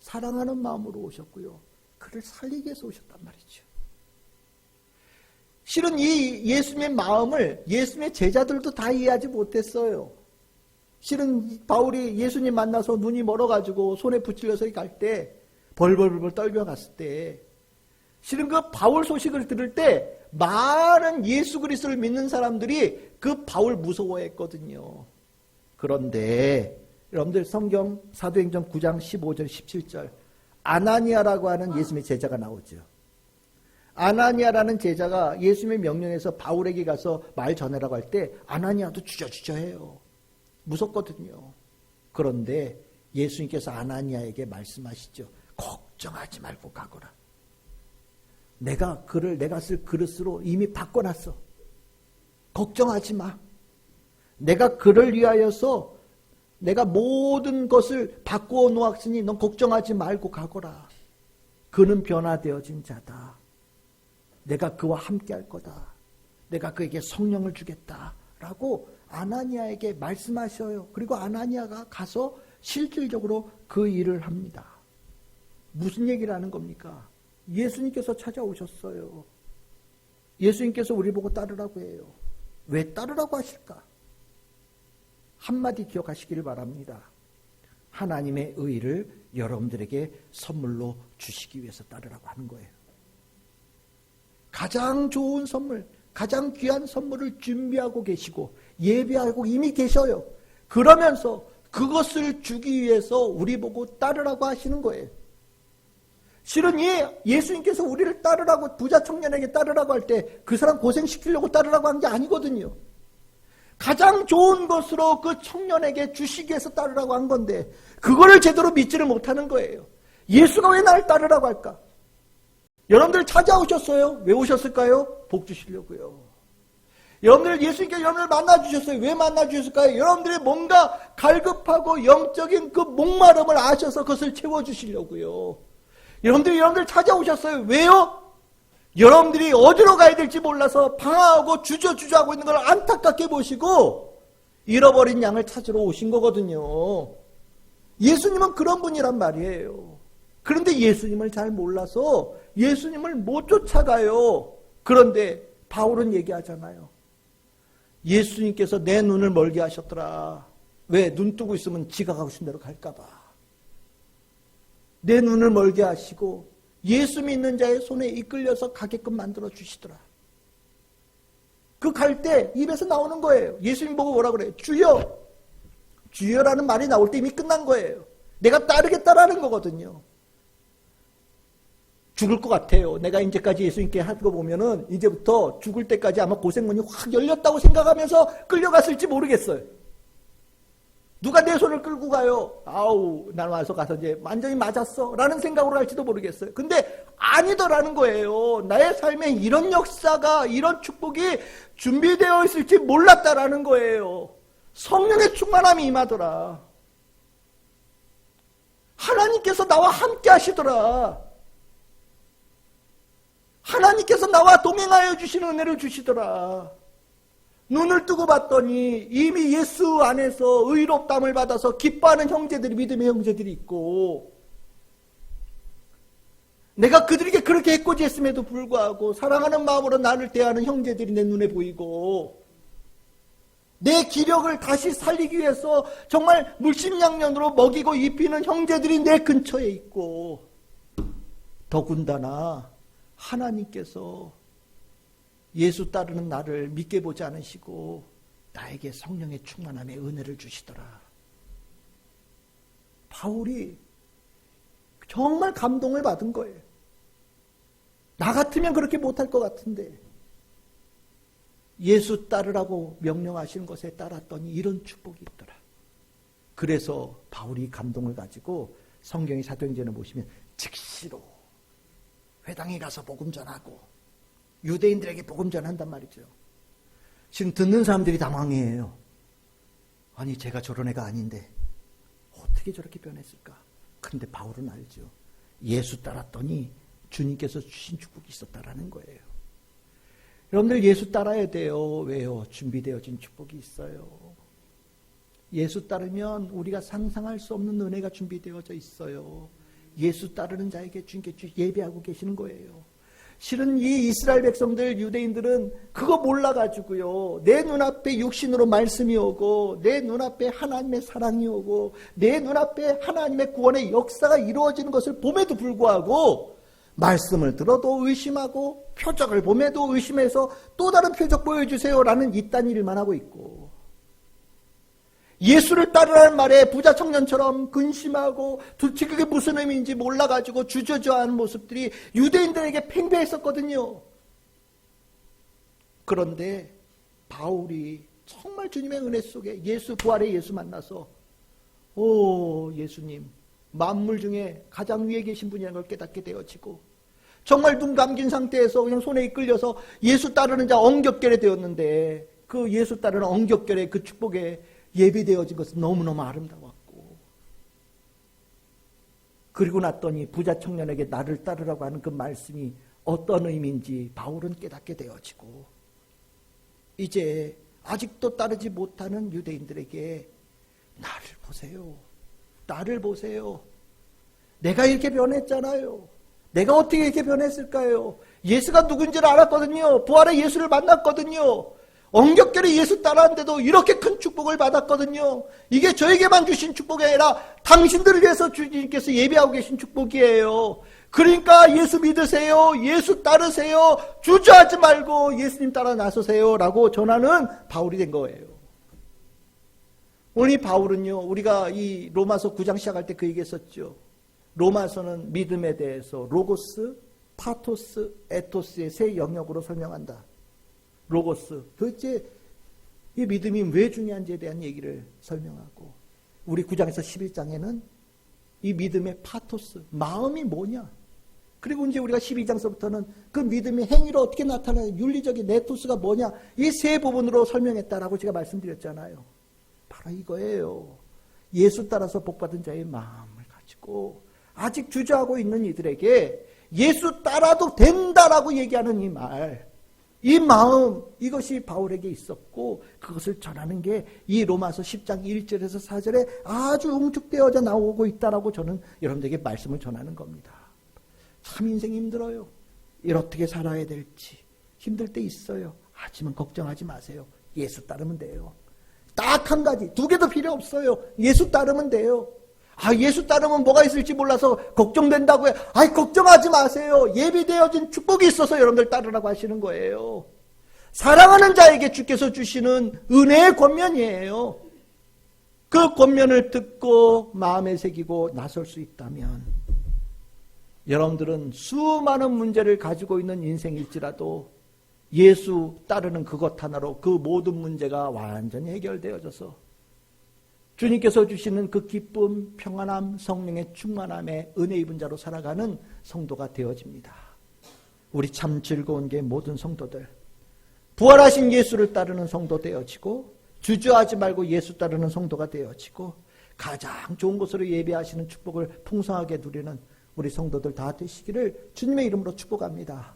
사랑하는 마음으로 오셨고요. 그를 살리기 위해서 오셨단 말이죠. 실은 이 예수님의 마음을 예수님의 제자들도 다 이해하지 못했어요. 실은 바울이 예수님 만나서 눈이 멀어가지고 손에 붙일려서 갈 때 벌벌벌 떨려갔을 때 실은 그 바울 소식을 들을 때 많은 예수 그리스도를 믿는 사람들이 그 바울 무서워했거든요. 그런데 여러분들 성경 사도행전 9장 15절 17절 아나니아라고 하는 예수님의 제자가 나오죠. 아나니아라는 제자가 예수님의 명령에서 바울에게 가서 말 전해라고 할 때 아나니아도 주저주저해요. 무섭거든요. 그런데 예수님께서 아나니아에게 말씀하시죠. 걱정하지 말고 가거라. 내가 내가 쓸 그릇으로 이미 바꿔놨어. 걱정하지 마. 내가 그를 위하여서 내가 모든 것을 바꾸어 놓았으니 넌 걱정하지 말고 가거라. 그는 변화되어진 자다. 내가 그와 함께 할 거다. 내가 그에게 성령을 주겠다. 라고 아나니아에게 말씀하셔요. 그리고 아나니아가 가서 실질적으로 그 일을 합니다. 무슨 얘기를 하는 겁니까? 예수님께서 찾아오셨어요. 예수님께서 우리 보고 따르라고 해요. 왜 따르라고 하실까? 한마디 기억하시기를 바랍니다. 하나님의 의를 여러분들에게 선물로 주시기 위해서 따르라고 하는 거예요. 가장 좋은 선물, 가장 귀한 선물을 준비하고 계시고 예배하고 이미 계셔요. 그러면서 그것을 주기 위해서 우리 보고 따르라고 하시는 거예요. 실은 예수님께서 우리를 따르라고, 부자 청년에게 따르라고 할 때 그 사람 고생시키려고 따르라고 한 게 아니거든요. 가장 좋은 것으로 그 청년에게 주시기 위해서 따르라고 한 건데 그거를 제대로 믿지를 못하는 거예요. 예수가 왜 나를 따르라고 할까? 여러분들 찾아오셨어요. 왜 오셨을까요? 복 주시려고요. 여러분들 예수님께서 여러분을 만나주셨어요. 왜 만나주셨을까요? 여러분들의 뭔가 갈급하고 영적인 그 목마름을 아셔서 그것을 채워주시려고요. 여러분들 찾아오셨어요. 왜요? 여러분들이 어디로 가야 될지 몰라서 방황하고 주저주저하고 있는 걸 안타깝게 보시고 잃어버린 양을 찾으러 오신 거거든요. 예수님은 그런 분이란 말이에요. 그런데 예수님을 잘 몰라서 예수님을 못 쫓아가요. 그런데 바울은 얘기하잖아요. 예수님께서 내 눈을 멀게 하셨더라. 왜? 눈 뜨고 있으면 지가 가고 싶은 대로 갈까 봐. 내 눈을 멀게 하시고 예수 믿는 자의 손에 이끌려서 가게끔 만들어 주시더라. 그 갈 때 입에서 나오는 거예요. 예수님 보고 뭐라 그래요? 주여! 주여라는 말이 나올 때 이미 끝난 거예요. 내가 따르겠다라는 거거든요. 죽을 것 같아요. 내가 이제까지 예수님께 하고 보면은 이제부터 죽을 때까지 아마 고생문이 확 열렸다고 생각하면서 끌려갔을지 모르겠어요. 누가 내 손을 끌고 가요? 아우, 난 와서 가서 이제 완전히 맞았어. 라는 생각으로 할지도 모르겠어요. 근데 아니더라는 거예요. 나의 삶에 이런 역사가, 이런 축복이 준비되어 있을지 몰랐다라는 거예요. 성령의 충만함이 임하더라. 하나님께서 나와 함께 하시더라. 하나님께서 나와 동행하여 주시는 은혜를 주시더라. 눈을 뜨고 봤더니 이미 예수 안에서 의롭다함을 받아서 기뻐하는 형제들이, 믿음의 형제들이 있고, 내가 그들에게 그렇게 해코지했음에도 불구하고 사랑하는 마음으로 나를 대하는 형제들이 내 눈에 보이고, 내 기력을 다시 살리기 위해서 정말 물심양면으로 먹이고 입히는 형제들이 내 근처에 있고, 더군다나 하나님께서 예수 따르는 나를 믿게 보지 않으시고 나에게 성령의 충만함의 은혜를 주시더라. 바울이 정말 감동을 받은 거예요. 나 같으면 그렇게 못할 것 같은데 예수 따르라고 명령하시는 것에 따랐더니 이런 축복이 있더라. 그래서 바울이 감동을 가지고 성경의 사도행전을 보시면 즉시로 회당에 가서 복음 전하고 유대인들에게 복음 전한단 말이죠. 지금 듣는 사람들이 당황해요. 아니, 제가 저런 애가 아닌데 어떻게 저렇게 변했을까? 근데 바울은 알죠. 예수 따랐더니 주님께서 주신 축복이 있었다라는 거예요. 여러분들 예수 따라야 돼요. 왜요? 준비되어진 축복이 있어요. 예수 따르면 우리가 상상할 수 없는 은혜가 준비되어져 있어요. 예수 따르는 자에게 주님께 예배하고 계시는 거예요. 실은 이 이스라엘 백성들, 유대인들은 그거 몰라가지고요. 내 눈앞에 육신으로 말씀이 오고, 내 눈앞에 하나님의 사랑이 오고, 내 눈앞에 하나님의 구원의 역사가 이루어지는 것을 봄에도 불구하고 말씀을 들어도 의심하고 표적을 봄에도 의심해서 또 다른 표적 보여주세요라는 이딴 일만 하고 있고, 예수를 따르라는 말에 부자 청년처럼 근심하고 도대체 그게 무슨 의미인지 몰라가지고 주저주저하는 모습들이 유대인들에게 팽배했었거든요. 그런데 바울이 정말 주님의 은혜 속에 예수, 부활의 예수 만나서 오, 예수님 만물 중에 가장 위에 계신 분이라는 걸 깨닫게 되어지고, 정말 눈 감긴 상태에서 그냥 손에 이끌려서 예수 따르는 자 엉겹결에 되었는데, 그 예수 따르는 엉겹결의 그 축복에 예비되어진 것은 너무너무 아름다웠고, 그리고 났더니 부자 청년에게 나를 따르라고 하는 그 말씀이 어떤 의미인지 바울은 깨닫게 되어지고, 이제 아직도 따르지 못하는 유대인들에게 나를 보세요. 나를 보세요. 내가 이렇게 변했잖아요. 내가 어떻게 이렇게 변했을까요? 예수가 누군지를 알았거든요. 부활의 예수를 만났거든요. 엉겹결에 예수 따라하는데도 이렇게 큰 축복을 받았거든요. 이게 저에게만 주신 축복이 아니라 당신들을 위해서 주님께서 예비하고 계신 축복이에요. 그러니까 예수 믿으세요. 예수 따르세요. 주저하지 말고 예수님 따라 나서세요. 라고 전하는 바울이 된 거예요. 오늘 이 바울은요, 우리가 이 로마서 9장 시작할 때 그 얘기했었죠. 로마서는 믿음에 대해서 로고스, 파토스, 에토스의 세 영역으로 설명한다. 로고스, 도대체 이 믿음이 왜 중요한지에 대한 얘기를 설명하고, 우리 9장에서 11장에는 이 믿음의 파토스, 마음이 뭐냐, 그리고 이제 우리가 12장서부터는 그 믿음의 행위로 어떻게 나타나는 윤리적인 네토스가 뭐냐, 이 세 부분으로 설명했다라고 제가 말씀드렸잖아요. 바로 이거예요. 예수 따라서 복받은 자의 마음을 가지고 아직 주저하고 있는 이들에게 예수 따라도 된다라고 얘기하는 이 말, 이 마음, 이것이 바울에게 있었고 그것을 전하는 게 이 로마서 10장 1절에서 4절에 아주 응축되어져 나오고 있다라고 저는 여러분들에게 말씀을 전하는 겁니다. 참 인생이 힘들어요. 일 어떻게 살아야 될지 힘들 때 있어요. 하지만 걱정하지 마세요. 예수 따르면 돼요. 딱 한 가지, 두 개도 필요 없어요. 예수 따르면 돼요. 예수 따르면 뭐가 있을지 몰라서 걱정된다고요. 걱정하지 마세요. 예비되어진 축복이 있어서 여러분들 따르라고 하시는 거예요. 사랑하는 자에게 주께서 주시는 은혜의 권면이에요. 그 권면을 듣고 마음에 새기고 나설 수 있다면 여러분들은 수많은 문제를 가지고 있는 인생일지라도 예수 따르는 그것 하나로 그 모든 문제가 완전히 해결되어져서 주님께서 주시는 그 기쁨, 평안함, 성령의 충만함에 은혜 입은 자로 살아가는 성도가 되어집니다. 우리 참 즐거운 게 모든 성도들 부활하신 예수를 따르는 성도 되어지고 주저하지 말고 예수 따르는 성도가 되어지고 가장 좋은 곳으로 예배하시는 축복을 풍성하게 누리는 우리 성도들 다 되시기를 주님의 이름으로 축복합니다.